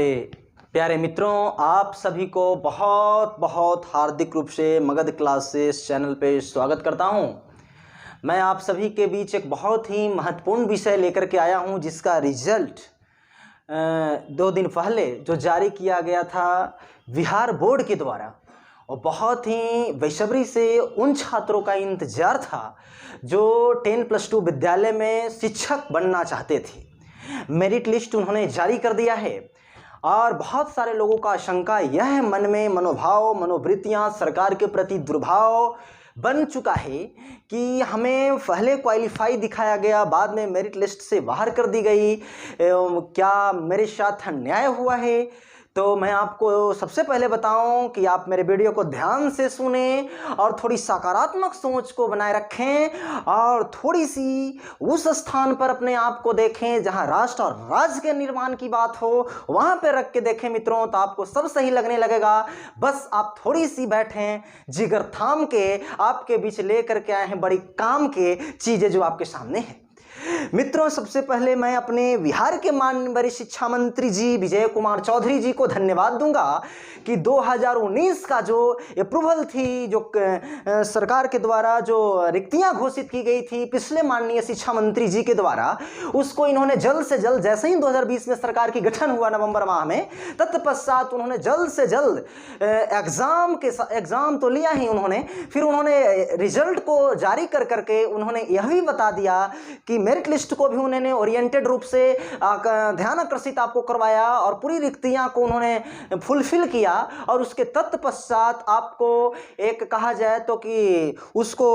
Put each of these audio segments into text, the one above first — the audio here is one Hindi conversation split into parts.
मेरे प्यारे मित्रों, आप सभी को बहुत बहुत हार्दिक रूप से मगध क्लासेस चैनल पे स्वागत करता हूं। मैं आप सभी के बीच एक बहुत ही महत्वपूर्ण विषय लेकर के आया हूं, जिसका रिजल्ट 2 दिन पहले जो जारी किया गया था बिहार बोर्ड के द्वारा, और बहुत ही बेसब्री से उन छात्रों का इंतजार था जो 10+2 विद्यालय में शिक्षक बनना चाहते थे। मेरिट लिस्ट उन्होंने जारी कर दिया है और बहुत सारे लोगों का आशंका यह है, मन में मनोवृत्तियां सरकार के प्रति दुर्भाव बन चुका है कि हमें पहले क्वालिफाई दिखाया गया, बाद में मेरिट लिस्ट से बाहर कर दी गई। क्या मेरे साथ अन्याय हुआ है? तो मैं आपको सबसे पहले बताऊं कि आप मेरे वीडियो को ध्यान से सुने और थोड़ी सकारात्मक सोच को बनाए रखें और थोड़ी सी उस स्थान पर अपने आप को देखें जहां राष्ट्र और राज्य के निर्माण की बात हो, वहां पर रख के देखें मित्रों, तो आपको सब सही लगने लगेगा। बस आप थोड़ी सी बैठें, जिगर थाम के आपके बीच लेकर के आए हैं बड़ी काम के चीजें जो आपके सामने हैं। मित्रों, सबसे पहले मैं अपने बिहार के माननीय शिक्षा मंत्री जी विजय कुमार चौधरी जी को धन्यवाद दूंगा कि 2019 का जो अप्रूवल थी, जो सरकार के द्वारा जो रिक्तियां घोषित की गई थी पिछले माननीय शिक्षा मंत्री जी के द्वारा, उसको इन्होंने जल्द से जल्द, जैसे ही 2020 में सरकार की गठन हुआ नवंबर माह में, तत्पश्चात उन्होंने जल्द से जल्द एग्जाम तो लिया ही उन्होंने, फिर उन्होंने रिजल्ट को जारी कर करके उन्होंने यह भी बता दिया कि मेरिट लिस्ट को भी उन्होंने ओरिएंटेड रूप से ध्यान आकर्षित आपको करवाया और पूरी रिक्तियां को उन्होंने फुलफिल किया। और उसके तत्पश्चात आपको एक कहा जाए तो कि उसको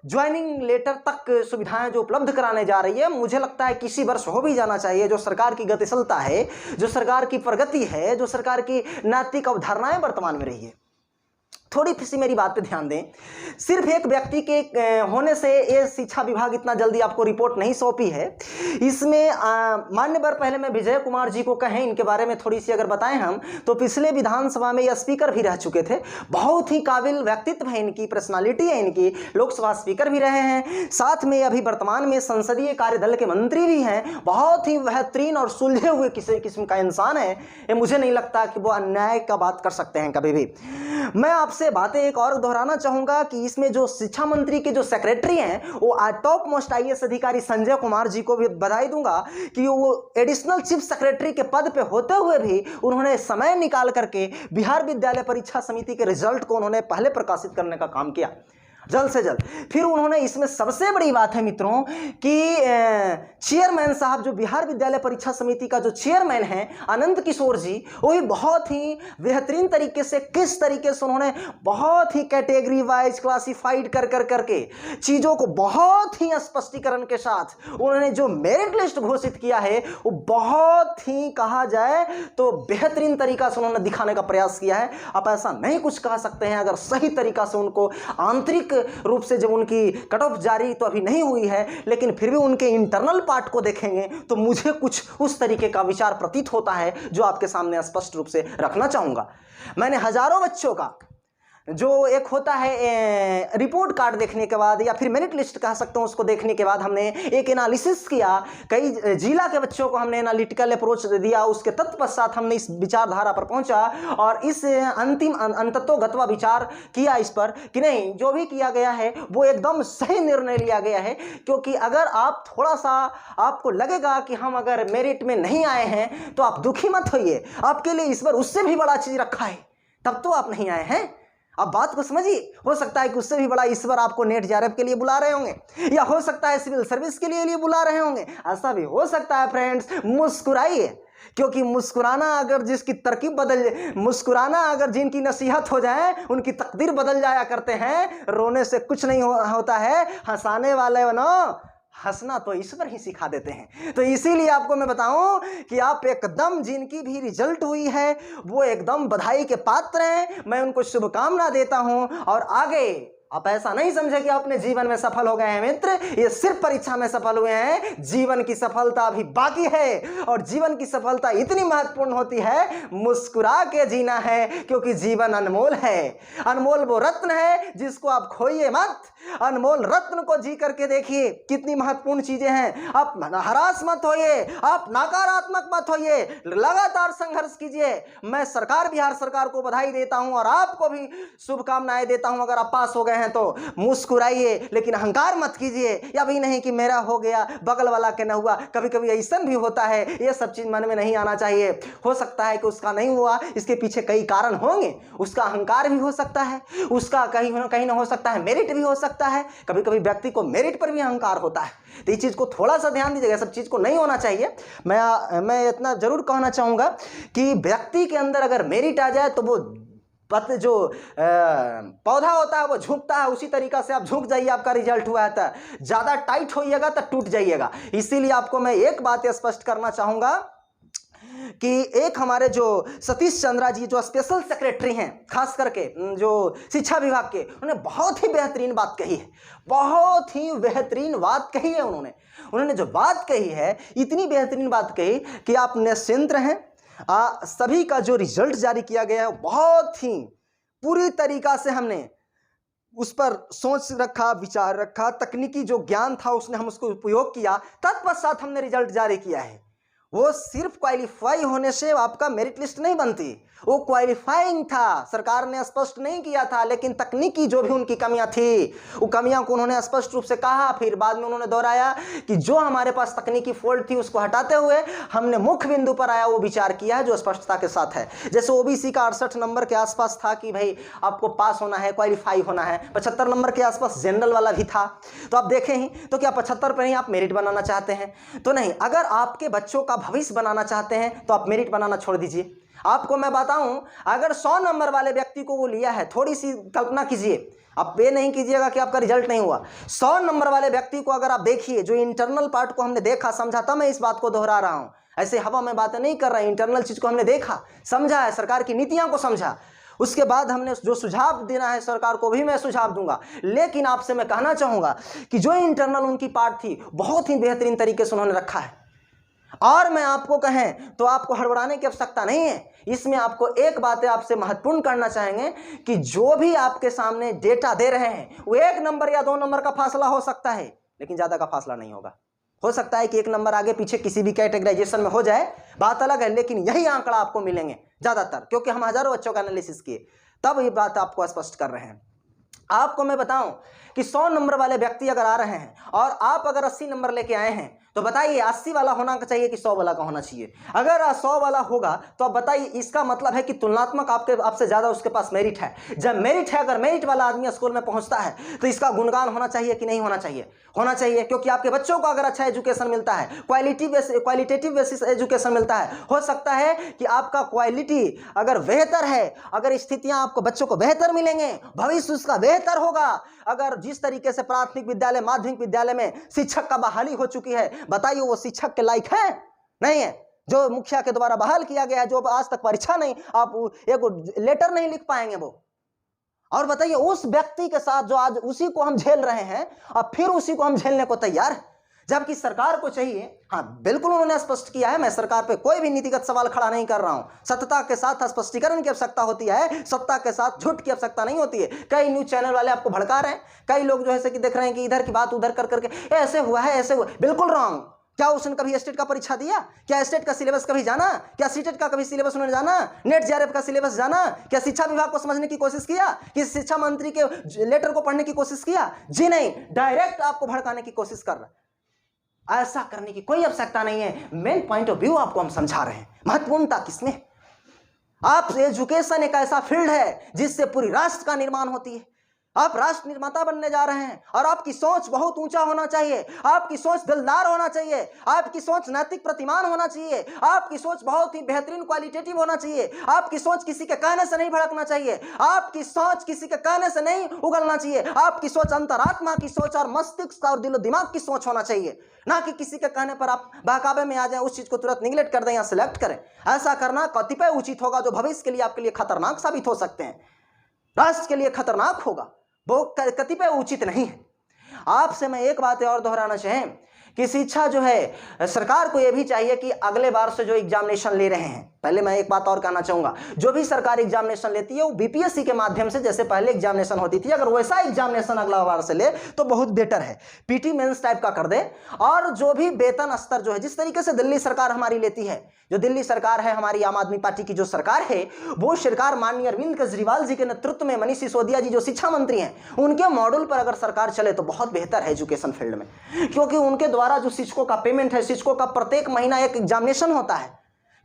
ज्वाइनिंग लेटर तक सुविधाएं जो उपलब्ध कराने जा रही है, मुझे लगता है किसी वर्ष हो भी जाना चाहिए। जो सरकार की गतिशीलता है, जो सरकार की प्रगति है, जो सरकार की नैतिक अवधारणाएं वर्तमान में रही है, थोड़ी सी मेरी बात पे ध्यान दें। सिर्फ एक व्यक्ति के होने से ये शिक्षा विभाग इतना जल्दी आपको रिपोर्ट नहीं सौंपी है। इसमें मान्यवर, पहले मैं विजय कुमार जी को कहें, इनके बारे में थोड़ी सी अगर बताएं हम, तो पिछले विधानसभा में ये स्पीकर भी रह चुके थे। बहुत ही काबिल व्यक्तित्व है इनकी, पर्सनालिटी है इनकी, लोकसभा स्पीकर भी रहे हैं, साथ में अभी वर्तमान में संसदीय कार्य दल के मंत्री भी हैं। बहुत ही बेहतरीन और सुलझे हुए किस्म का इंसान है। ये मुझे नहीं लगता कि वो अन्याय का बात कर सकते हैं कभी भी। मैं आपसे बातें एक और दोहराना चाहूंगा कि इसमें जो शिक्षा मंत्री के जो सेक्रेटरी हैं, वो टॉप मोस्ट आईएएस अधिकारी संजय कुमार जी को भी बधाई दूंगा कि वो एडिशनल चीफ सेक्रेटरी के पद पे होते हुए भी उन्होंने समय निकाल करके बिहार विद्यालय परीक्षा समिति के रिजल्ट को उन्होंने पहले प्रकाशित करने का काम किया, जल्द से जल्द। फिर उन्होंने, इसमें सबसे बड़ी बात है मित्रों कि चेयरमैन साहब, जो बिहार विद्यालय परीक्षा समिति का जो चेयरमैन है अनंत किशोर जी, वो भी बहुत ही बेहतरीन तरीके से, किस तरीके से उन्होंने बहुत ही कैटेगरी वाइज क्लासिफाइड कर करके चीज़ों को बहुत ही स्पष्टीकरण के साथ उन्होंने जो मेरिट लिस्ट घोषित किया है, वो बहुत ही कहा जाए तो बेहतरीन तरीका से उन्होंने दिखाने का प्रयास किया है। आप ऐसा नहीं कुछ कह सकते हैं अगर सही तरीका से उनको आंतरिक रूप से, जब उनकी कट ऑफ जारी तो अभी नहीं हुई है, लेकिन फिर भी उनके इंटरनल पार्ट को देखेंगे तो मुझे कुछ उस तरीके का विचार प्रतीत होता है जो आपके सामने स्पष्ट रूप से रखना चाहूंगा। मैंने हजारों बच्चों का जो एक होता है रिपोर्ट कार्ड देखने के बाद, या फिर मेरिट लिस्ट कह सकते हैं, उसको देखने के बाद हमने एक एनालिसिस किया, कई जिला के बच्चों को हमने एनालिटिकल अप्रोच दिया, उसके तत्पश्चात हमने इस विचारधारा पर पहुंचा और इस अंतिम अंततोगत्वा विचार किया इस पर कि नहीं, जो भी किया गया है वो एकदम सही निर्णय लिया गया है। क्योंकि अगर आप थोड़ा सा, आपको लगेगा कि हम अगर मेरिट में नहीं आए हैं तो आप दुखी मत होइए, आपके लिए इस बार उससे भी बड़ा चीज रखा है, तब तो आप नहीं आए हैं। आप बात को समझिए, हो सकता है कि उससे भी बड़ा इस बार आपको नेट जेआरएफ के लिए बुला रहे होंगे, या हो सकता है सिविल सर्विस के लिए बुला रहे होंगे, ऐसा भी हो सकता है। फ्रेंड्स, मुस्कुराइए, क्योंकि मुस्कुराना अगर जिसकी तरकीब बदल, मुस्कुराना अगर जिनकी नसीहत हो जाए उनकी तकदीर बदल जाया करते हैं। रोने से कुछ नहीं होता है, हंसाने वाले बनो, हंसना तो ईश्वर ही सिखा देते हैं। तो इसीलिए आपको मैं बताऊं कि आप एकदम, जिनकी भी रिजल्ट हुई है वो एकदम बधाई के पात्र हैं। मैं उनको शुभकामना देता हूं और आगे आप ऐसा नहीं समझे कि आप अपने जीवन में सफल हो गए हैं मित्र, ये सिर्फ परीक्षा में सफल हुए हैं, जीवन की सफलता अभी बाकी है। और जीवन की सफलता इतनी महत्वपूर्ण होती है, मुस्कुरा के जीना है, क्योंकि जीवन अनमोल है। अनमोल वो रत्न है जिसको आप खोइए मत। अनमोल रत्न को जी करके देखिए, कितनी महत्वपूर्ण चीजें हैं। आप हरास मत होइए, आप नकारात्मक मत होइए, लगातार संघर्ष कीजिए। मैं सरकार, बिहार सरकार को बधाई देता हूं और आपको भी शुभकामनाएं देता हूं। अगर आप पास हो गए हैं तो मुस्कुराइए, लेकिन अहंकार मत कीजिए। या भी नहीं कि मेरा हो गया, बगल वाला के न हुआ। कभी कभी ऐसा भी होता है, ये सब चीज मन में नहीं आना चाहिए। हो सकता है कि उसका नहीं हुआ, इसके पीछे कई कारण होंगे। उसका अहंकार भी हो सकता है, उसका कहीं ना हो सकता है मेरिट भी हो सकता है। कभी कभी व्यक्ति को मेरिट पर भी अहंकार होता है, तो इस चीज को थोड़ा सा ध्यान दीजिएगा। सब चीज को नहीं होना चाहिए। मैं इतना जरूर कहना चाहूंगा कि व्यक्ति के अंदर अगर मेरिट आ जाए तो वो जो पौधा होता है वो झुकता है, उसी तरीका से आप झुक जाइए। आपका रिजल्ट हुआ है तो ज्यादा टाइट होइएगा तो टूट जाइएगा। इसीलिए आपको मैं एक बात स्पष्ट करना चाहूंगा कि एक हमारे जो सतीश चंद्रा जी जो स्पेशल सेक्रेटरी हैं, खास करके जो शिक्षा विभाग के, उन्होंने बहुत ही बेहतरीन बात कही है। बहुत ही बेहतरीन बात कही है उन्होंने जो बात कही है, इतनी बेहतरीन बात कही कि आप निश्चिंत रहें। सभी का जो रिजल्ट जारी किया गया है बहुत ही पूरी तरीका से हमने उस पर सोच रखा, विचार रखा, तकनीकी जो ज्ञान था उसने हम उसको उपयोग किया, तत्पश्चात हमने रिजल्ट जारी किया है। वो सिर्फ क्वालिफाई होने से आपका मेरिट लिस्ट नहीं बनती, वो क्वालिफाइंग था, सरकार ने स्पष्ट नहीं किया था। लेकिन तकनीकी जो भी उनकी कमियां थी, वो कमियां को उन्होंने स्पष्ट रूप से कहा। फिर बाद में उन्होंने दोहराया कि जो हमारे पास तकनीकी फॉल्ट थी उसको हटाते हुए हमने मुख्य बिंदु पर आया वो विचार किया है, जो स्पष्टता के साथ है। जैसे ओबीसी का 68 नंबर के आसपास था कि भाई आपको पास होना है, क्वालिफाई होना है। 75 नंबर के आसपास जनरल वाला भी था। तो आप देखें ही तो क्या 75 पर ही आप मेरिट बनाना चाहते हैं? तो नहीं। अगर आपके बच्चों का भविष्य बनाना चाहते हैं तो आप मेरिट बनाना छोड़ दीजिए। आपको मैं बताऊं, अगर 100 नंबर वाले व्यक्ति को वो लिया है, थोड़ी सी कल्पना कीजिए, आप ये नहीं कीजिएगा कि आपका रिजल्ट नहीं हुआ। 100 नंबर वाले व्यक्ति को अगर आप देखिए, जो इंटरनल पार्ट को हमने देखा समझा, तब मैं इस बात को दोहरा रहा हूं। ऐसे हवा में बातें नहीं कर रहा, इंटरनल चीज को हमने देखा समझा है, सरकार की नीतियों को समझा। उसके बाद हमने जो सुझाव देना है सरकार को भी मैं सुझाव दूंगा। लेकिन आपसे मैं कहना चाहूंगा कि जो इंटरनल उनकी पार्ट थी, बहुत ही बेहतरीन तरीके से उन्होंने रखा है। और मैं आपको कहें तो आपको हड़बड़ाने की आवश्यकता नहीं है। इसमें आपको एक बात आपसे महत्वपूर्ण करना चाहेंगे कि जो भी आपके सामने डेटा दे रहे हैं वो 1 नंबर या 2 नंबर का फासला हो सकता है, लेकिन ज्यादा का फासला नहीं होगा। हो सकता है कि 1 नंबर आगे पीछे किसी भी कैटेगराइजेशन में हो जाए, बात अलग है, लेकिन यही आंकड़ा आपको मिलेंगे ज्यादातर, क्योंकि हम हजारों बच्चों का एनालिसिस किए तब ये बात आपको स्पष्ट कर रहे हैं। आपको मैं बताऊं कि 100 नंबर वाले व्यक्ति अगर आ रहे हैं और आप अगर 80 नंबर लेके आए हैं, तो बताइए 80 वाला होना चाहिए कि 100 वाला का होना चाहिए? अगर 100 वाला होगा तो आप बताइए, इसका मतलब है कि तुलनात्मक आपसे ज्यादा उसके पास मेरिट है। जब मेरिट है, अगर मेरिट वाला आदमी स्कूल में पहुंचता है तो इसका गुणगान होना चाहिए कि नहीं होना चाहिए? होना चाहिए, क्योंकि आपके बच्चों को अगर अच्छा एजुकेशन मिलता है, क्वालिटेटिव बेसिस एजुकेशन मिलता है, हो सकता है कि आपका क्वालिटी अगर बेहतर है, अगर स्थितियां आपको बच्चों को बेहतर मिलेंगे, भविष्य उसका बेहतर होगा। अगर जिस तरीके से प्राथमिक विद्यालय, माध्यमिक विद्यालय में शिक्षक का बहाली हो चुकी है, बताइए वो शिक्षक के लायक है? नहीं है। जो मुखिया के द्वारा बहाल किया गया है, जो आज तक परीक्षा नहीं, आप एक लेटर नहीं लिख पाएंगे वो। और बताइए उस व्यक्ति के साथ जो आज उसी को हम झेल रहे हैं, और फिर उसी को हम झेलने को तैयार है, जबकि सरकार को चाहिए। हाँ बिल्कुल, उन्होंने स्पष्ट किया है, मैं सरकार पे कोई भी नीतिगत सवाल खड़ा नहीं कर रहा हूं। सत्ता के साथ स्पष्टीकरण की आवश्यकता होती है, सत्ता के साथ झूठ की आवश्यकता नहीं होती है। कई न्यूज चैनल वाले आपको भड़का रहे हैं, कई लोग जो है कि देख रहे हैं कि इधर की बात उधर कर करके ऐसे हुआ है, ऐसे हुआ, बिल्कुल रॉन्ग। क्या उसने कभी स्टेट का परीक्षा दिया? क्या स्टेट का सिलेबस कभी जाना? क्या सीटेट का कभी सिलेबस उन्होंने जाना? नेट जेआरएफ का सिलेबस जाना? क्या शिक्षा विभाग को समझने की कोशिश किया? कि शिक्षा मंत्री के लेटर को पढ़ने की कोशिश किया? जी नहीं, डायरेक्ट आपको भड़काने की कोशिश कर रहा है। ऐसा करने की कोई आवश्यकता नहीं है। मेन पॉइंट ऑफ व्यू आपको हम समझा रहे हैं। महत्वपूर्णता किसमें? आप एजुकेशन एक ऐसा फील्ड है जिससे पूरी राष्ट्र का निर्माण होती है। आप राष्ट्र निर्माता बनने जा रहे हैं, और आपकी सोच बहुत ऊंचा होना चाहिए, आपकी सोच दिलदार होना चाहिए, आपकी सोच नैतिक प्रतिमान होना चाहिए, आपकी सोच बहुत ही बेहतरीन क्वालिटेटिव होना चाहिए, आपकी सोच किसी के कहने से नहीं भड़कना चाहिए, आपकी सोच किसी के कहने से नहीं उगलना चाहिए, आपकी सोच अंतरात्मा की सोच और मस्तिष्क और दिलो दिमाग की सोच होना चाहिए, ना कि किसी के कहने पर आप बहकावे में आ जाए, उस चीज को तुरंत निगलेक्ट कर दें या सिलेक्ट करें। ऐसा करना कतिपय उचित होगा जो भविष्य के लिए आपके लिए खतरनाक साबित हो सकते हैं, राष्ट्र के लिए खतरनाक होगा। वो कतिपय उचित नहीं है। आपसे मैं एक बात और दोहराना चाहें कि शिक्षा जो है, सरकार को यह भी चाहिए कि अगले बार से जो एग्जामिनेशन ले रहे हैं, पहले मैं एक बात और कहना चाहूंगा, जो भी सरकार एग्जामिनेशन लेती है वो बीपीएससी के माध्यम से, जैसे पहले एग्जामिनेशन होती थी, अगर वैसा एग्जामिनेशन अगला बार से ले तो बहुत बेटर है। पीटी मेंस टाइप का कर दे। और जो भी वेतन स्तर जो है, जिस तरीके से दिल्ली सरकार हमारी लेती है, जो दिल्ली सरकार है हमारी आम आदमी पार्टी की जो सरकार है, वो सरकार माननीय अरविंद केजरीवाल जी के नेतृत्व में, मनीष सिसोदिया जी जो शिक्षा मंत्री हैं, उनके मॉडल पर अगर सरकार चले तो बहुत बेहतर है एजुकेशन फील्ड में। क्योंकि उनके द्वारा जो शिक्षकों का पेमेंट है, शिक्षकों का प्रत्येक महीना एक एग्जामिनेशन होता है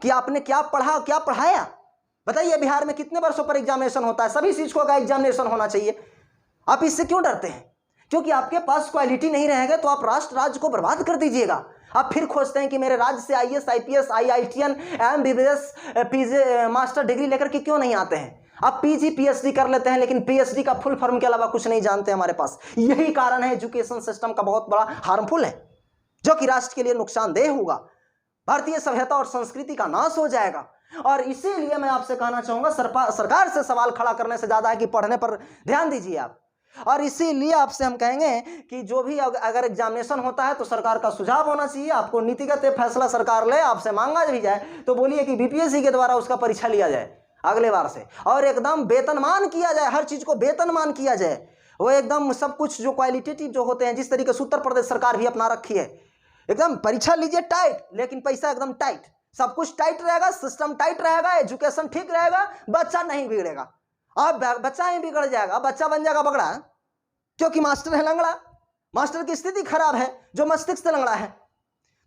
कि आपने क्या पढ़ा, क्या पढ़ाया। बताइए बिहार में कितने वर्षों पर एग्जामिनेशन होता है? सभी शिक्षकों का एग्जामिनेशन होना चाहिए। आप इससे क्यों डरते हैं? क्योंकि आपके पास क्वालिटी नहीं रहेगा तो आप राष्ट्र राज्य को बर्बाद कर दीजिएगा। आप फिर खोजते हैं कि मेरे राज्य से IAS, IPS, IITian, MBBS, PG, master degree लेकर के क्यों नहीं आते हैं? आप पीजी पीएचडी कर लेते हैं, लेकिन पीएचडी का फुल फॉर्म के अलावा कुछ नहीं जानते हमारे पास। यही कारण है एजुकेशन सिस्टम का बहुत बड़ा हार्मफुल है, जो कि राष्ट्र के लिए नुकसानदेह होगा। भारतीय सभ्यता और संस्कृति का नाश हो जाएगा। और इसीलिए मैं आपसे कहना चाहूंगा, सरकार से सवाल खड़ा करने से ज्यादा है कि पढ़ने पर ध्यान दीजिए आप। और इसीलिए आपसे हम कहेंगे कि जो भी अगर एग्जामिनेशन होता है तो सरकार का सुझाव होना चाहिए, आपको नीतिगत फैसला सरकार ले, आपसे मांगा भी जाए तो बोलिए कि बीपीएससी के द्वारा उसका परीक्षा लिया जाए अगले बार से, और एकदम वेतनमान किया जाए, हर चीज को वेतनमान किया जाए। वो एकदम सब कुछ जो क्वालिटेटिव जो होते हैं, जिस तरीके से उत्तर प्रदेश सरकार भी अपना रखी है, एकदम परीक्षा लीजिए टाइट, लेकिन पैसा एकदम टाइट, सब कुछ टाइट रहेगा, सिस्टम टाइट रहेगा, एजुकेशन ठीक रहेगा, बच्चा नहीं बिगड़ेगा। अब बच्चा ही बिगड़ जाएगा, बच्चा बन जाएगा बगड़ा, क्योंकि मास्टर है लंगड़ा, मास्टर की स्थिति खराब है, जो मस्तिष्क से लंगड़ा है।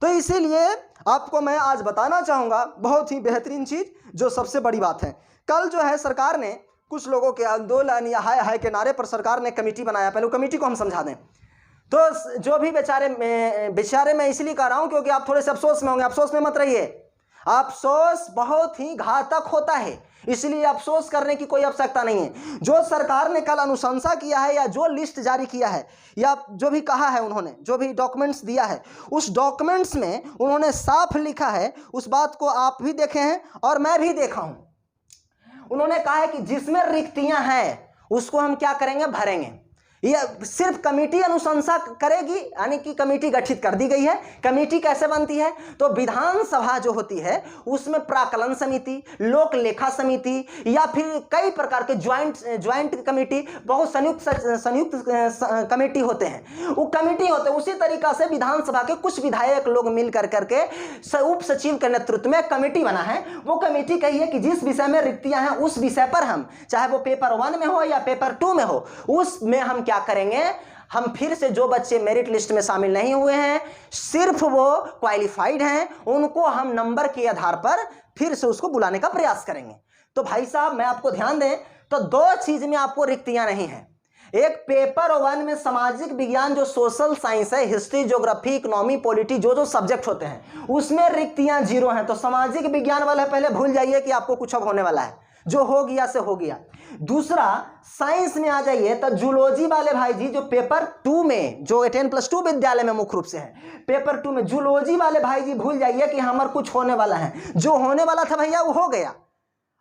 तो इसीलिए आपको मैं आज बताना चाहूंगा बहुत ही बेहतरीन चीज, जो सबसे बड़ी बात है। कल जो है सरकार ने कुछ लोगों के आंदोलन या हाय हाय के नारे पर सरकार ने कमेटी बनाया। पहले कमेटी को हम समझा दें। तो जो भी बेचारे मैं इसलिए कह रहा हूं क्योंकि आप थोड़े से अफसोस में होंगे। अफसोस में मत रहिए, अफसोस बहुत ही घातक होता है, इसलिए अफसोस करने की कोई आवश्यकता नहीं है। जो सरकार ने कल अनुशंसा किया है, या जो लिस्ट जारी किया है, या जो भी कहा है उन्होंने, जो भी डॉक्यूमेंट्स दिया है, उस डॉक्यूमेंट्स में उन्होंने साफ लिखा है, उस बात को आप भी देखे हैं और मैं भी देखा हूं। उन्होंने कहा है कि जिसमें रिक्तियां हैं उसको हम क्या करेंगे, भरेंगे। यह सिर्फ कमेटी अनुशंसा करेगी, यानी कि कमेटी गठित कर दी गई है। कमेटी कैसे बनती है? तो विधानसभा जो होती है उसमें प्राकलन समिति, लोक लेखा समिति, या फिर कई प्रकार के ज्वाइंट कमेटी, बहुत संयुक्त कमेटी होते हैं, वो कमेटी होते हैं। उसी तरीका से विधानसभा के कुछ विधायक लोग मिल करके उप सचिव के नेतृत्व में कमेटी बना है। वो कमेटी कही है कि जिस विषय में रिक्तियां हैं उस विषय पर हम, चाहे वो पेपर 1 में हो या पेपर 2 में हो, उसमें हम क्या करेंगे, हम फिर से जो बच्चे मेरिट लिस्ट में शामिल नहीं हुए हैं, सिर्फ वो क्वालिफाइड हैं, उनको हम नंबर के आधार पर फिर से उसको बुलाने का प्रयास करेंगे। तो भाई साहब मैं आपको ध्यान दें तो 2 चीज में आपको रिक्तियां नहीं है। एक पेपर 1 में सामाजिक विज्ञान जो सोशल साइंस है, हिस्ट्री, ज्योग्राफी, इकोनॉमी, पॉलिटी, जो सब्जेक्ट होते हैं उसमें रिक्तियां 0 हैं। तो सामाजिक विज्ञान वाले पहले भूल जाइए कि आपको कुछ अब होने वाला है, जो हो गया से हो गया। दूसरा, साइंस में आ जाइए तो जूलॉजी वाले भाई जी जो पेपर 2 में, जो 10+2 विद्यालय में मुख्य रूप से है, पेपर 2 में जूलॉजी वाले भाई जी भूल जाइए कि हमारा कुछ होने वाला है। जो होने वाला था भैया वो हो गया,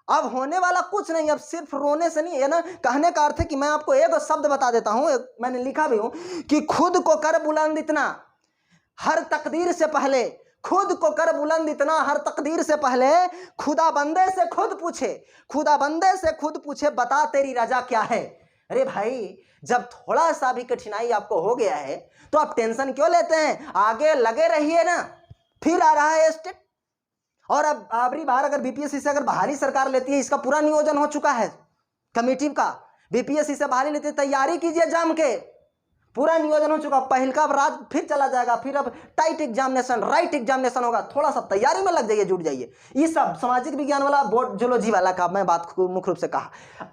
अब होने वाला कुछ नहीं। अब सिर्फ रोने से नहीं है ना, कहने का अर्थ है कि मैं आपको एक शब्द बता देता हूं, मैंने लिखा भी हूं कि खुद को कर बुलंद इतना, हर तकदीर से पहले खुद को कर बुलंद इतना, हर तकदीर से पहले खुदा बंदे से खुद पूछे, खुदा बंदे से खुद पूछे, बता तेरी रजा क्या है। अरे भाई, जब थोड़ा सा भी कठिनाई आपको हो गया है तो आप टेंशन क्यों लेते हैं? आगे लगे रहिए ना। फिर आ रहा है स्टेट, और अब आखिरी बार अगर बीपीएससी से अगर बाहरी सरकार लेती है, इसका पूरा नियोजन हो चुका है कमेटी का, बीपीएससी से बाहरी लेती है, तैयारी कीजिए जम के, पूरा नियोजन हो चुका। पहल का राज फिर चला जाएगा, फिर अब टाइट एग्जामिनेशन, राइट एग्जामिनेशन होगा। थोड़ा सा तैयारी में लग जाइए, जुट जाइए। ये सब सामाजिक विज्ञान वाला, बोर्ड जूलॉजी वाला का मैं बात मुख्य रूप से कहा।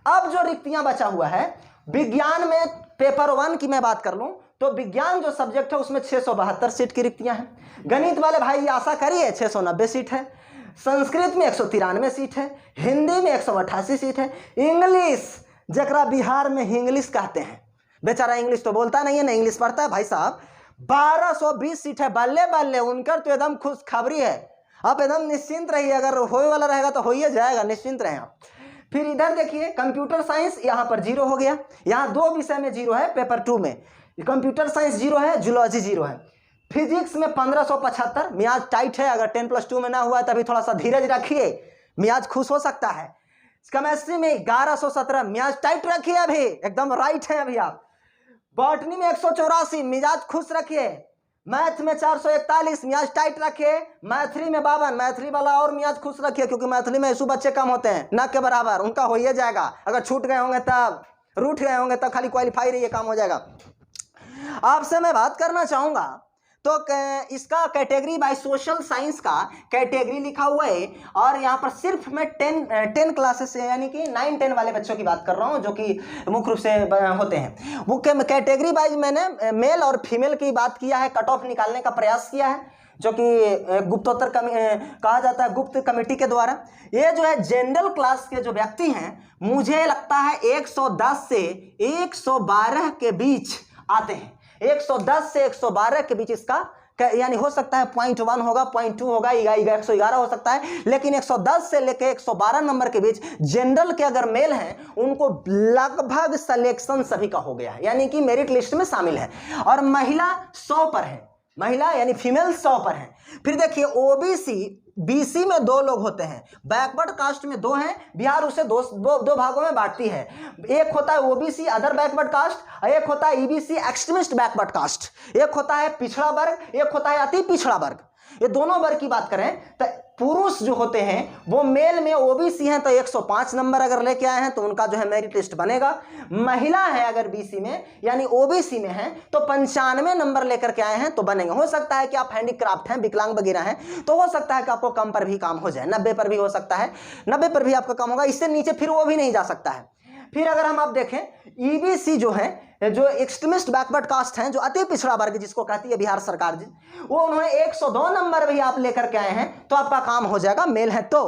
अब जो रिक्तियां बचा हुआ है विज्ञान में, पेपर 1 की मैं बात कर लूं तो विज्ञान जो सब्जेक्ट है उसमें 672 सीट की रिक्तियां हैं। गणित वाले भाई आशा करिए 690 सीट है, संस्कृत में 193 सीट है, हिंदी में 188 सीट है, इंग्लिश, जकरा बिहार में इंग्लिश कहते हैं, बेचारा इंग्लिश तो बोलता नहीं है ना, इंग्लिश पढ़ता है भाई साहब, 1220 सीट है। बल्ले बल्ले, उनकर तो एकदम खुशखबरी है। आप एकदम निश्चिंत रहिए, अगर होने वाला रहेगा तो हो ही जाएगा, निश्चिंत रहें आप। फिर इधर देखिए कंप्यूटर साइंस यहाँ पर 0 हो गया, यहाँ 2 विषय में 0 है, पेपर 2 में कंप्यूटर साइंस 0 है, जूलॉजी 0 है। फिजिक्स में 1575, मियाज टाइट है, अगर 10+2 में ना हुआ है तभी थोड़ा सा धीरज रखिए, मियाज खुश हो सकता है। केमिस्ट्री में 1117, मियाज टाइट रखिए, अभी एकदम राइट है अभी आप। बॉटनी में 184, मिजाज खुश रखिए। मैथ में 441, मियाज टाइट रखिए। मैथिली में 52, मैथिली वाला और मियाज खुश रखिए, क्योंकि मैथिली में ऐसे बच्चे कम होते हैं ना के बराबर, उनका हो ही जाएगा। अगर छूट गए होंगे तब, रूठ गए होंगे तब खाली क्वालिफाई रहिए, काम हो जाएगा। आपसे मैं बात करना चाहूंगा तो इसका कैटेगरी बाय सोशल साइंस का कैटेगरी लिखा हुआ है, और यहाँ पर सिर्फ मैं 10 क्लासेस से यानी कि 9-10 वाले बच्चों की बात कर रहा हूँ, जो कि मुख्य रूप से होते हैं। वो कैटेगरी वाइज मैंने मेल और फीमेल की बात किया है, कट ऑफ निकालने का प्रयास किया है, जो कि गुप्तोत्तर कहा जाता है, गुप्त कमेटी के द्वारा। ये जो है जनरल क्लास के जो व्यक्ति हैं, मुझे लगता है 110 से 112 के बीच आते हैं। 110 से 112 के बीच इसका यानी हो सकता है 0.1 होगा, 0.2 होगा, 111 हो सकता है, लेकिन 110 से लेकर 112 नंबर के बीच जनरल के अगर मेल हैं, उनको लगभग सिलेक्शन सभी का हो गया है, यानी कि मेरिट लिस्ट में शामिल है। और महिला 100 पर है, महिला यानी फीमेल 100 पर है। फिर देखिए ओबीसी, बीसी में 2 लोग होते हैं, बैकवर्ड कास्ट में 2 हैं, बिहार उसे दो भागों में बांटती है। एक होता है ओबीसी अदर बैकवर्ड कास्ट, एक होता है ईबीसी एक्सट्रीमिस्ट बैकवर्ड कास्ट, एक होता है पिछड़ा वर्ग, एक होता है अति पिछड़ा वर्ग। ये दोनों वर्ग की बात करें तो पुरुष जो होते हैं वो मेल में ओबीसी हैं तो 105 नंबर अगर लेके आए हैं तो उनका जो है मेरिट लिस्ट बनेगा। महिला है अगर बीसी में यानी ओबीसी में है तो 95 नंबर लेकर के आए हैं तो बनेंगे। हो सकता है कि आप हैंडीक्राफ्ट हैं, विकलांग वगैरह हैं, तो हो सकता है कि आपको कम पर भी काम हो जाए, 90 पर भी हो सकता है, 90 पर भी आपका काम होगा, इससे नीचे फिर वो भी नहीं जा सकता है। फिर अगर हम आप देखें ईबीसी जो है, जो एक्सट्रीमिस्ट बैकवर्ड कास्ट हैं, जो अति पिछड़ा वर्ग जिसको कहती है बिहार सरकार जी, वो उन्होंने 102 नंबर भी आप लेकर के आए हैं तो आपका काम हो जाएगा। मेल है तो,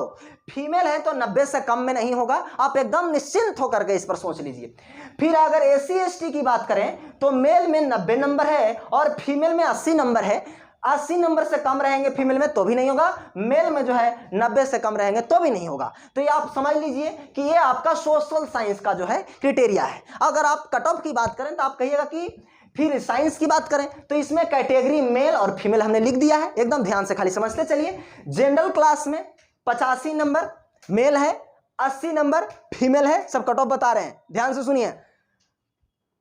फीमेल है तो 90 से कम में नहीं होगा, आप एकदम निश्चिंत होकर के इस पर सोच लीजिए। फिर अगर एससी एसटी की बात करें तो मेल में 90 नंबर है और फीमेल में 80 नंबर है। 80 नंबर से कम रहेंगे फीमेल में तो भी नहीं होगा, मेल में जो है 90 से कम रहेंगे तो भी नहीं होगा। तो ये आप समझ लीजिए कि ये आपका सोशल साइंस का जो है क्राइटेरिया है। अगर आप कट ऑफ की बात करें तो आप कहिएगा कि फिर साइंस की बात करें तो इसमें कैटेगरी मेल और फीमेल हमने लिख दिया है, एकदम ध्यान से खाली समझते चलिए। जनरल क्लास में 85 नंबर मेल है, 80 नंबर फीमेल है, सब कट ऑफ बता रहे हैं, ध्यान से सुनिए।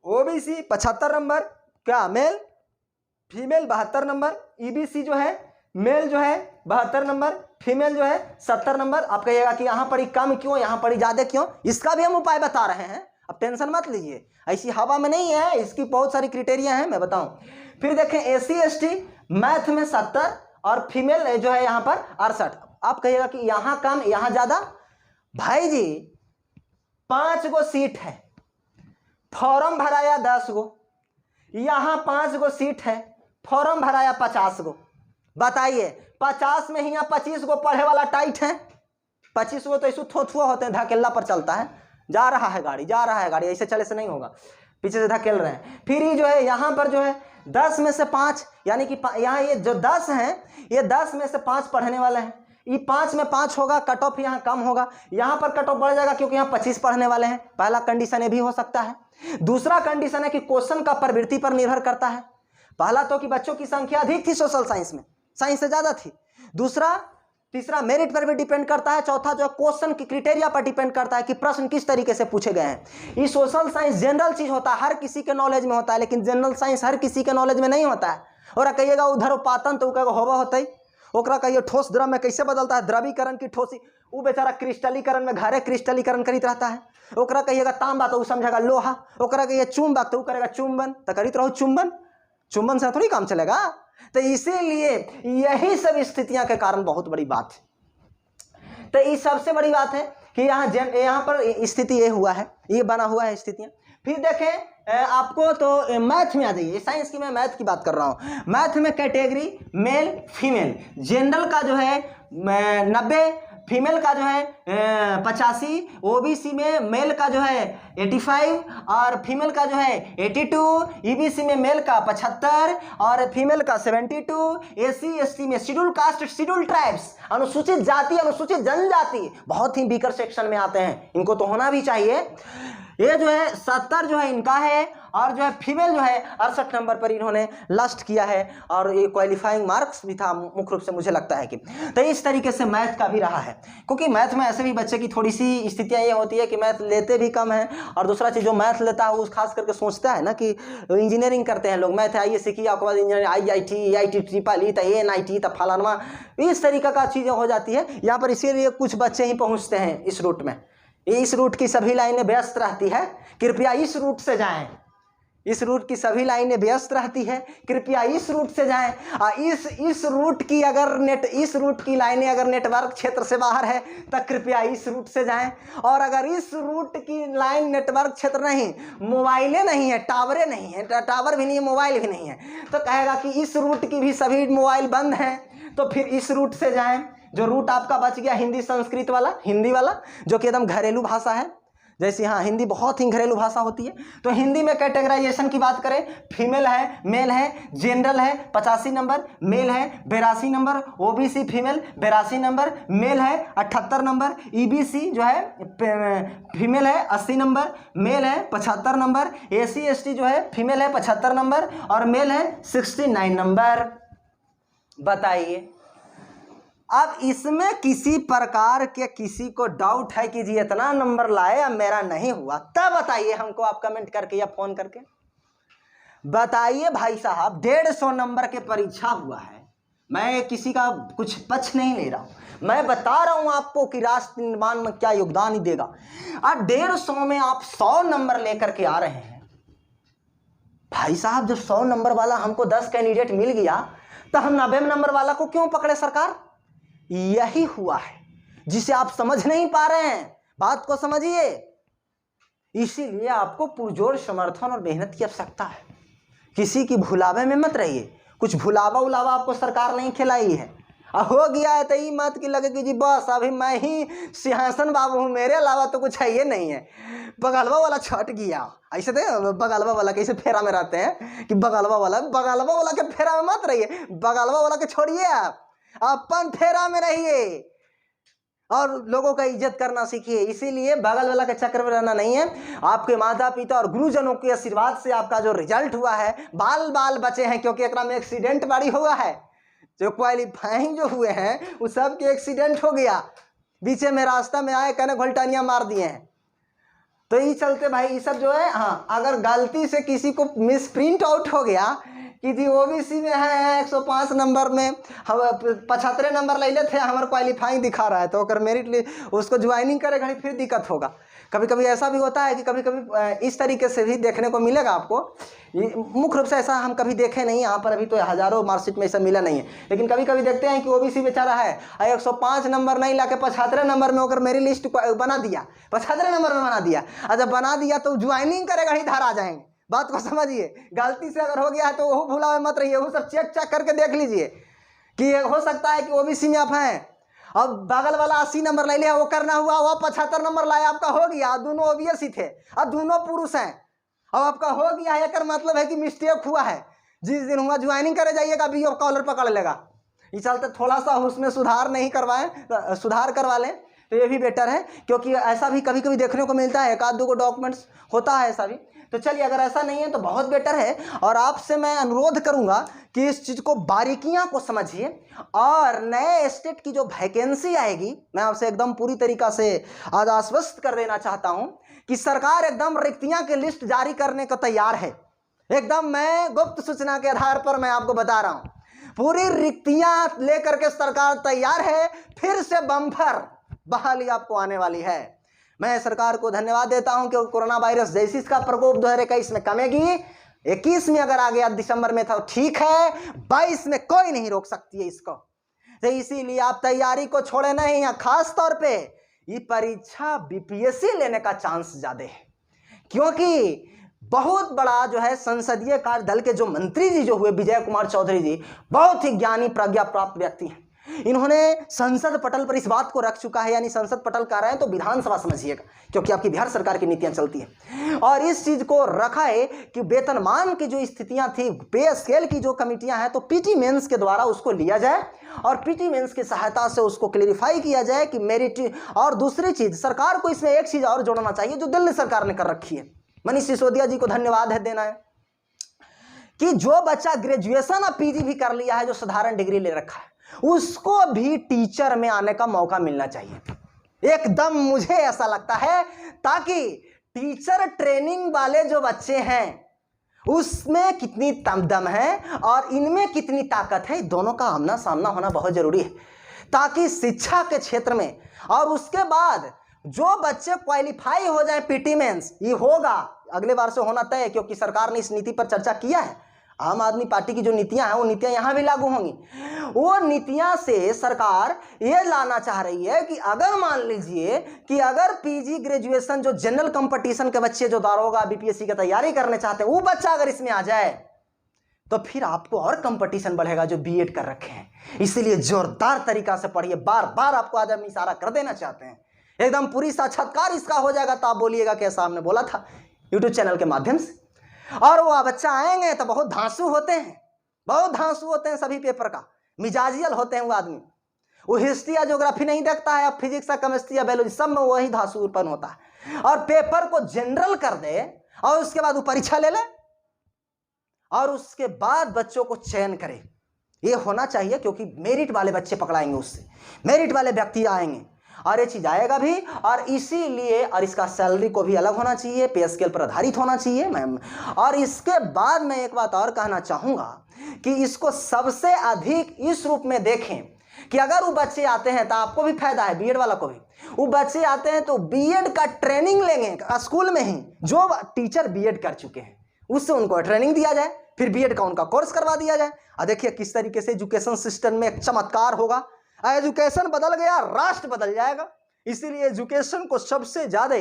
ओबीसी 75 नंबर क्या मेल, फीमेल 72 नंबर, ईबीसी जो है मेल जो है 72 नंबर, फीमेल जो है 70 नंबर। आप कहिएगा कि यहाँ पर ही कम क्यों, यहाँ पर ही ज्यादा क्यों, इसका भी हम उपाय बता रहे हैं, अब टेंशन मत लीजिए, ऐसी हवा में नहीं है, इसकी बहुत सारी क्राइटेरिया हैं, मैं बताऊं। फिर देखें एससी एसटी मैथ में 70 और फीमेल जो है यहाँ पर 68। आप कहिएगा कि यहाँ कम यहाँ ज्यादा, भाई जी 5 गो सीट है, फॉर्म भराया 10 गो, यहाँ 5 गो सीट है, फॉर्म भराया 50 गो। बताइए 50 में ही यहाँ 25 गो पढ़े वाला टाइट है, 25 गो तो ऐसे थोथुआ होते हैं, धकेला पर चलता है, जा रहा है गाड़ी, जा रहा है गाड़ी, ऐसे चले से नहीं होगा, पीछे से धकेल रहे हैं। फिर ये जो है यहाँ पर जो है 10 में से 5 यानी कि यहाँ ये जो 10 हैं ये 10 में से 5 पढ़ने वाले हैं, ये 5 में 5 होगा, कट ऑफ यहाँ कम होगा, यहाँ पर कट ऑफ बढ़ जाएगा क्योंकि यहाँ 25 पढ़ने वाले हैं। पहला कंडीशन ये भी हो सकता है। दूसरा कंडीशन है कि क्वेश्चन का प्रवृत्ति पर निर्भर करता है। पहला तो कि बच्चों की संख्या अधिक थी सोशल साइंस में, साइंस से ज्यादा थी। दूसरा तीसरा मेरिट पर भी डिपेंड करता है। चौथा जो क्वेश्चन की क्राइटेरिया पर डिपेंड करता है कि प्रश्न किस तरीके से पूछे गए हैं। ये सोशल साइंस जनरल चीज होता है, हर किसी के नॉलेज में होता है, लेकिन जनरल साइंस हर किसी के नॉलेज में नहीं होता है। और कहिएगा उधर पातन तो होगा होता ही, ओकरा कहिए ठोस द्रव में कैसे बदलता है, द्रवीकरण की ठोसी, वो बेचारा क्रिस्टलीकरण में घरे क्रिस्टलीकरण करीत रहता है। ओकरा कहिएगा तांबा तो वो समझेगा लोहा, ओकरा कहिए चुंबक तो वो करेगा चुंबन, तो करीत रहो चुंबन, चुंबन से थोड़ी काम चलेगा। तो इसीलिए यही सब स्थितियां के कारण बहुत बड़ी बात है। तो ये सबसे बड़ी बात है कि यहाँ पर स्थिति ये हुआ है, ये बना हुआ है स्थितियां। फिर देखें आपको तो मैथ में आ जाइए, साइंस की मैं मैथ की बात कर रहा हूँ। मैथ में कैटेगरी मेल फीमेल, जनरल का जो है 90, फीमेल का जो है 85, ओबीसी में मेल का जो है 85 और फीमेल का जो है 82, ईबीसी में मेल का 75 और फीमेल का 72, एससी एसटी में शेड्यूल कास्ट शेड्यूल ट्राइब्स अनुसूचित जाति अनुसूचित जनजाति बहुत ही वीकर सेक्शन में आते हैं, इनको तो होना भी चाहिए। ये जो है 70 जो है इनका है और जो है फीमेल जो है 68 नंबर पर इन्होंने लास्ट किया है और ये क्वालिफाइंग मार्क्स भी था मुख्य रूप से मुझे लगता है कि। तो इस तरीके से मैथ का भी रहा है, क्योंकि मैथ में ऐसे भी बच्चे की थोड़ी सी स्थितियाँ ये होती है कि मैथ लेते भी कम है और दूसरा चीज़ जो मैथ लेता है वो खास करके सोचता है ना कि इंजीनियरिंग करते हैं लोग, मैथ आइए सीखिए आपके बाद इंजीनियरिंग IIT ट्रिपल ई तो NIT तो फलाना, इस तरीके का चीज़ें हो जाती है यहाँ पर। इसीलिए कुछ बच्चे ही पहुँचते हैं इस रूट में। इस रूट की सभी लाइनें व्यस्त रहती है, कृपया इस रूट से जाएं। इस रूट की सभी लाइनें व्यस्त रहती है, कृपया इस रूट से जाएं। इस रूट की अगर इस रूट की लाइनें अगर नेटवर्क क्षेत्र से बाहर है तो कृपया इस रूट से जाएं। और अगर इस रूट की लाइन नेटवर्क क्षेत्र नहीं, मोबाइलें नहीं है, टावरें नहीं है, टावर भी नहीं है, मोबाइल भी नहीं है, तो कहेगा कि इस रूट की भी सभी मोबाइल बंद हैं, तो फिर इस रूट से जाएं। जो रूट आपका बच गया हिंदी संस्कृत वाला, हिंदी वाला जो कि एकदम घरेलू भाषा है, जैसे हाँ हिंदी बहुत ही घरेलू भाषा होती है। तो हिंदी में कैटेगराइजेशन की बात करें, फीमेल है, मेल है, जनरल है 85 नंबर, मेल है 82 number, OBC female 82 number, male है 78 नंबर, ईबीसी जो है फीमेल है 80 नंबर, मेल है 75 नंबर, एससी एसटी जो है फीमेल है 75 नंबर और मेल है 69 नंबर। बताइए अब इसमें किसी प्रकार के किसी को डाउट है कि जी इतना नंबर लाए अब मेरा नहीं हुआ, तब बताइए हमको, आप कमेंट करके या फोन करके बताइए। भाई साहब 150 नंबर के परीक्षा हुआ है, मैं किसी का कुछ पक्ष नहीं ले रहा हूं, मैं बता रहा हूं आपको कि राष्ट्र निर्माण में क्या योगदान ही देगा। अब 150 में आप 100 नंबर लेकर के आ रहे हैं। भाई साहब जब 100 नंबर वाला हमको 10 कैंडिडेट मिल गया तो हम 90 नंबर वाला को क्यों पकड़े सरकार? यही हुआ है जिसे आप समझ नहीं पा रहे हैं, बात को समझिए। इसीलिए आपको पुरजोर समर्थन और मेहनत की आवश्यकता है, किसी की भुलावे में मत रहिए। कुछ भुलावा उलावा आपको सरकार नहीं खिलाई है, हो गया है तो ये मत कि लगे कि जी बस अभी मैं ही सिंहासन बाबू हूँ, मेरे अलावा तो कुछ है ये नहीं है। बगलवा वाला छट गया, ऐसे थे बगलवा वाला कैसे फेरा में रहते हैं कि बगलवा वाला के फेरा में मत रहिए, बगलवा वाला के छोड़िए, आप अपन फेरा में रहिए और लोगों का इज्जत करना सीखिए। इसीलिए बगल वाला के चक्कर में रहना नहीं है। आपके माता पिता और गुरुजनों के आशीर्वाद से आपका जो रिजल्ट हुआ है, बाल बाल बचे हैं, क्योंकि एक में एक्सीडेंट बारी हुआ है। जो क्वालिफाइंग जो हुए हैं वो सब के एक्सीडेंट हो गया, बीचे में रास्ता में आए कहने घोलटानियाँ मार दिए हैं। तो ये चलते भाई ये सब जो है, हाँ अगर गलती से किसी को मिस प्रिंट आउट हो गया कि जी ओबीसी में है 105 नंबर में हम 75 नंबर ले लेते हैं, हमारे क्वालिफाइंग दिखा रहा है, तो अगर मेरिट उसको ज्वाइनिंग करे घड़ी फिर दिक्कत होगा। कभी कभी ऐसा भी होता है कि कभी कभी इस तरीके से भी देखने को मिलेगा आपको। मुख्य रूप से ऐसा हम कभी देखे नहीं, यहाँ पर अभी तो हज़ारों मार्कशीट में ऐसा मिला नहीं है, लेकिन कभी कभी देखते हैं कि ओबीसी बेचारा है 105 नंबर नहीं ला के 75 नंबर में होकर मेरी लिस्ट बना दिया, 75 नंबर में बना दिया, और जब बना दिया तो ज्वाइनिंग करेगा ही धार आ जाएंगे। बात को समझिए, गलती से अगर हो गया है तो वो भूला हुआ मत रहिए, वो सब चेक करके देख लीजिए कि हो सकता है कि ओबीसी में आप हैं। अब बगल वाला 80 नंबर ले लिया, वो करना हुआ, वो 75 नंबर लाया, आपका हो गया, दोनों ओबीसी थे, अब दोनों पुरुष हैं, अब आपका हो गया है, एक मतलब है कि मिस्टेक हुआ है। जिस दिन हुआ ज्वाइनिंग करे जाइएगा, बीओ कॉलर पकड़ लेगा। इस चलते थोड़ा सा उसमें सुधार नहीं करवाएं, सुधार करवा लें तो ये भी बेटर है, क्योंकि ऐसा भी कभी कभी देखने को मिलता है, एक आध दो को डॉक्यूमेंट्स होता है ऐसा भी। तो चलिए अगर ऐसा नहीं है तो बहुत बेटर है, और आपसे मैं अनुरोध करूंगा कि इस चीज़ को बारीकियां को समझिए, और नए स्टेट की जो वैकेंसी आएगी, मैं आपसे एकदम पूरी तरीका से आज आश्वस्त कर देना चाहता हूं कि सरकार एकदम रिक्तियां की लिस्ट जारी करने को तैयार है। एकदम मैं गुप्त सूचना के आधार पर मैं आपको बता रहा हूं, पूरी रिक्तियां लेकर के सरकार तैयार है, फिर से बम्पर बहाली आपको आने वाली है। मैं सरकार को धन्यवाद देता हूं कि कोरोना वायरस जैसी इसका प्रकोप 2021 में कमेगी, 21 में अगर आ गया दिसंबर में था ठीक है, 22 में कोई नहीं रोक सकती है इसको। तो इसीलिए आप तैयारी को छोड़े नहीं, या खास तौर पे ये परीक्षा बीपीएससी लेने का चांस ज्यादा है, क्योंकि बहुत बड़ा जो है संसदीय कार्य दल के जो मंत्री जी जो हुए विजय कुमार चौधरी जी, बहुत ही ज्ञानी प्रज्ञा प्राप्त व्यक्ति हैं। इन्होंने संसद पटल पर इस बात को रख चुका है, यानी संसद पटल कह रहे हैं तो विधानसभा समझिएगा, क्योंकि आपकी बिहार सरकार की नीतियां चलती है। और इस चीज को रखा है कि वेतनमान की जो स्थितियां थी, पे स्केल की जो कमिटियां हैं, तो पीटी मेंस के द्वारा उसको लिया जाए और पीटी मेंस की सहायता से उसको क्लेरिफाई किया जाए कि मेरिट। और दूसरी चीज, सरकार को इसमें एक चीज और जोड़ना चाहिए जो दिल्ली सरकार ने कर रखी है, मनीष सिसोदिया जी को धन्यवाद है देना है, कि जो बच्चा ग्रेजुएशन और पीजी भी कर लिया है, जो साधारण डिग्री ले रखा है, उसको भी टीचर में आने का मौका मिलना चाहिए। एकदम मुझे ऐसा लगता है, ताकि टीचर ट्रेनिंग वाले जो बच्चे हैं उसमें कितनी दम है और इनमें कितनी ताकत है, दोनों का आमना सामना होना बहुत जरूरी है, ताकि शिक्षा के क्षेत्र में और उसके बाद जो बच्चे क्वालिफाई हो जाए पीटी मेंस, ये होगा अगले बार से होना तय है, क्योंकि सरकार ने इस नीति पर चर्चा किया है। आम आदमी पार्टी की जो नीतियां हैं वो नीतियां यहां भी लागू होंगी। वो नीतियां से सरकार ये लाना चाह रही है कि अगर मान लीजिए कि अगर पीजी ग्रेजुएशन जो जनरल कंपटीशन के बच्चे जो दारोगा बीपीएससी की तैयारी करने चाहते हैं, वो बच्चा अगर इसमें आ जाए तो फिर आपको और कंपटीशन बढ़ेगा जो बीएड कर रखे हैं। इसीलिए जोरदार तरीका से पढ़िए। बार बार आपको आज हम इशारा कर देना चाहते हैं, एकदम पूरी साक्षात्कार इसका हो जाएगा तो आप बोलिएगा कैसा हमने बोला था यूट्यूब चैनल के माध्यम से। और वो बच्चा आएंगे तो बहुत धांसू होते हैं, बहुत धांसू होते हैं, सभी पेपर का मिजाजियल होते हैं वो आदमी। वो हिस्ट्री या ज्योग्राफी नहीं देखता है, अब फिजिक्स या केमिस्ट्री या बायोलॉजी सब में वही धांसूपन होता है। और पेपर को जनरल कर दे और उसके बाद वो परीक्षा ले ले और उसके बाद बच्चों को चयन करे, ये होना चाहिए, क्योंकि मेरिट वाले बच्चे पकड़ाएंगे, उससे मेरिट वाले व्यक्ति आएंगे और ये चीज आएगा भी। और इसीलिए और इसका सैलरी को भी अलग होना चाहिए, पे स्केल पर आधारित होना चाहिए मैम। और इसके बाद मैं एक बात और कहना चाहूंगा कि इसको सबसे अधिक इस रूप में देखें कि अगर वो बच्चे आते हैं तो आपको भी फायदा है, बीएड वाला को भी। वो बच्चे आते हैं तो बीएड का ट्रेनिंग लेंगे स्कूल में ही, जो टीचर बीएड कर चुके हैं उससे उनको ट्रेनिंग दिया जाए, फिर बीएड का उनका कोर्स करवा दिया जाए। और देखिए किस तरीके से एजुकेशन सिस्टम में एक चमत्कार होगा। एजुकेशन बदल गया, राष्ट्र बदल जाएगा। इसीलिए एजुकेशन को सबसे ज्यादा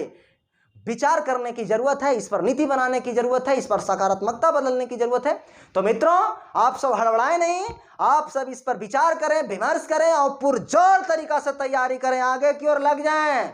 विचार करने की जरूरत है, इस पर नीति बनाने की जरूरत है, इस पर सकारात्मकता बदलने की जरूरत है। तो मित्रों, आप सब हड़बड़ाएं नहीं, आप सब इस पर विचार करें, विमर्श करें और पुरजोर तरीका से तैयारी करें, आगे की ओर लग जाएं।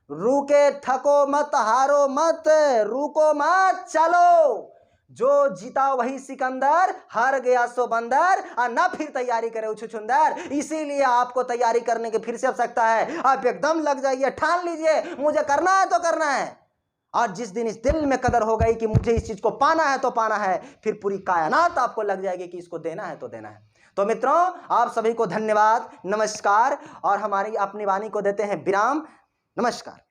रुके थको मत, हारो मत, रुको मत, चलो। जो जीता वही सिकंदर, हार गया सो बंदर, और ना फिर तैयारी करे छुछुंदर। इसीलिए आपको तैयारी करने की फिर से आवश्यकता है। आप एकदम लग जाइए, ठान लीजिए मुझे करना है तो करना है। और जिस दिन इस दिल में कदर हो गई कि मुझे इस चीज को पाना है तो पाना है, फिर पूरी कायनात आपको लग जाएगी कि इसको देना है तो देना है। तो मित्रों, आप सभी को धन्यवाद, नमस्कार। और हमारी अपनी वाणी को देते हैं विराम। नमस्कार।